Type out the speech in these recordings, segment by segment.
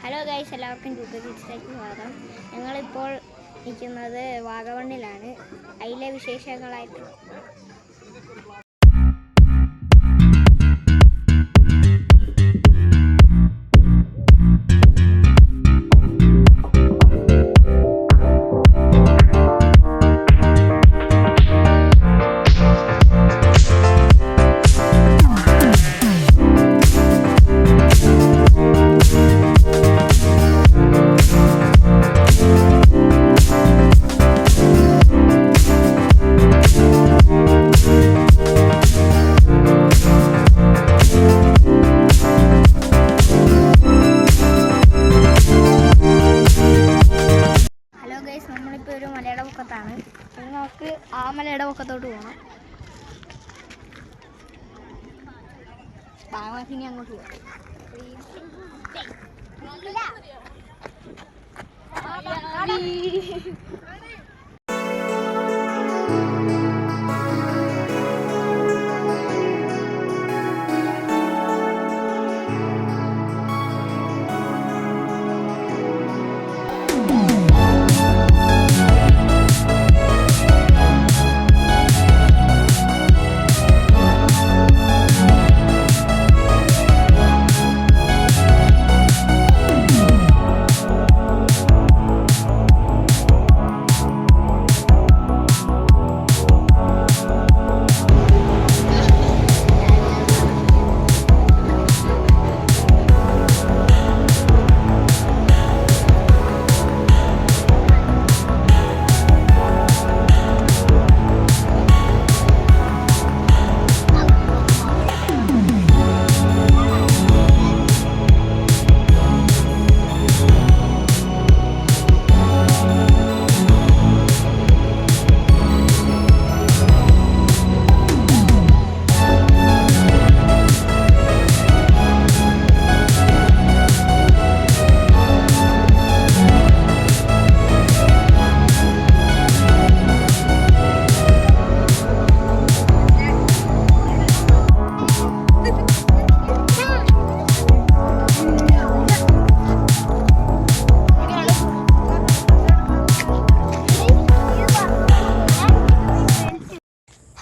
Hello guys, എല്ലാവർക്കും ടൂക്കിഡ്സിലേക്ക് സ്വാഗതം. ഞങ്ങളിപ്പോൾ നിൽക്കുന്നത് വാഗമണ്ണിലാണ്. അതിലെ വിശേഷങ്ങളായിട്ട് നമ്മളിപ്പോൾ ഒരു മലയുടെ പൊക്കത്താണ്. നമുക്ക് ആ മലയുടെ പൊക്കത്തോട്ട് പോകണം. ഇനി അങ്ങോട്ട് പോകാം.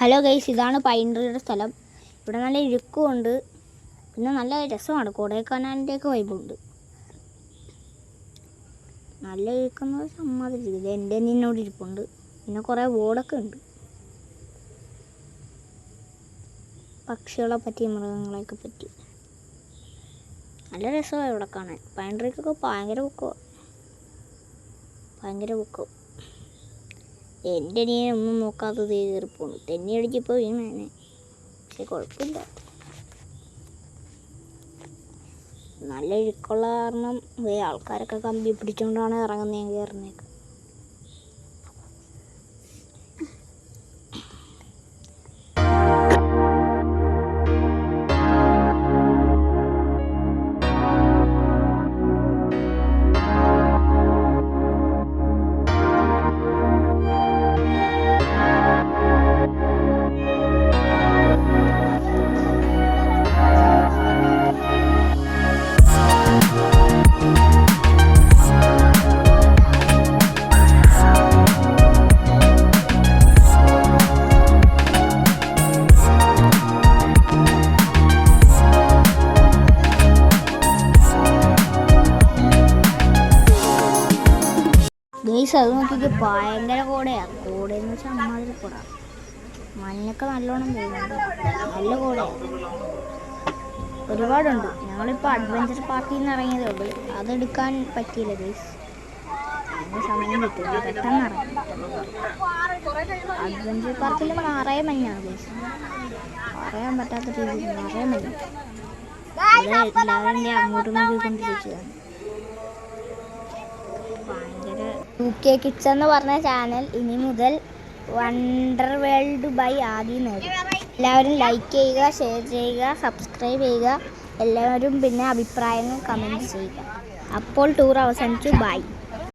ഹലോ ഗൈസ്, ഇതാണ് പൈൻ ട്രീയുടെ സ്ഥലം. ഇവിടെ നല്ല ഇഴുക്കുമുണ്ട്, പിന്നെ നല്ല രസമാണ്. കൊടൈക്കനാലിൻ്റെയൊക്കെ വൈബുണ്ട്. നല്ല ഇഴുക്കുന്നത് സമ്മതിച്ചില്ല. എൻ്റെ നിന്നോട് ഇരിപ്പുണ്ട്. പിന്നെ കുറേ ബോർഡൊക്കെ ഉണ്ട്, പക്ഷികളെ പറ്റി, മൃഗങ്ങളെയൊക്കെ പറ്റി. നല്ല രസമാണ് ഇവിടെ കാണാൻ. പൈൻ ട്രീക്കൊക്കെ ഭയങ്കര ബുക്കോ. എൻ്റെ ഒന്നും നോക്കാത്തത് കയറിപ്പോണു. തെന്നി അടിച്ചപ്പോൾ വീണേനെ, പക്ഷെ കുഴപ്പമില്ല. നല്ല ഇഴുക്കുള്ള കാരണം ആൾക്കാരൊക്കെ കമ്പി പിടിച്ചുകൊണ്ടാണ് ഇറങ്ങുന്നത് കയറുന്നേക്ക്. ഗൈസ്, അത് നോക്കിയിട്ട് ഭയങ്കര കോടയാണ്. കോടയെന്ന് വെച്ചാൽ അമ്മാതിരി കോട. മഞ്ഞൊക്കെ നല്ലോണം വരുന്നുണ്ട്. നല്ല കോടയാണ്, ഒരുപാടുണ്ട്. ഞങ്ങളിപ്പോൾ അഡ്വഞ്ചർ പാർക്കിൽ നിന്ന് ഇറങ്ങിയതേ ഉള്ളൂ. അതെടുക്കാൻ പറ്റിയില്ല ഗൈസ്, അതിന് സമയം കിട്ടില്ല. പെട്ടെന്ന് ഇറങ്ങി. അഡ്വഞ്ചർ പാർക്കിൽ നിറയെ മഞ്ഞാണ് ഗൈസ്, പറയാൻ പറ്റാത്ത രീതിയിൽ നിറയെ മഞ്ഞ. എല്ലാവരും അങ്ങോട്ടും നോക്കിക്കൊണ്ടിരിക്കുകയാണ്. UK Kids എന്ന് പറഞ്ഞ ചാനൽ ഇനി മുതൽ വണ്ടർ വേൾഡ് ബൈ ആദി നേടും. എല്ലാവരും ലൈക്ക് ചെയ്യുക, ഷെയർ ചെയ്യുക, സബ്സ്ക്രൈബ് ചെയ്യുക. എല്ലാവരും പിന്നെ അഭിപ്രായങ്ങൾ കമൻറ്റ് ചെയ്യുക. അപ്പോൾ ടൂർ അവസാനിച്ചു. ബൈ.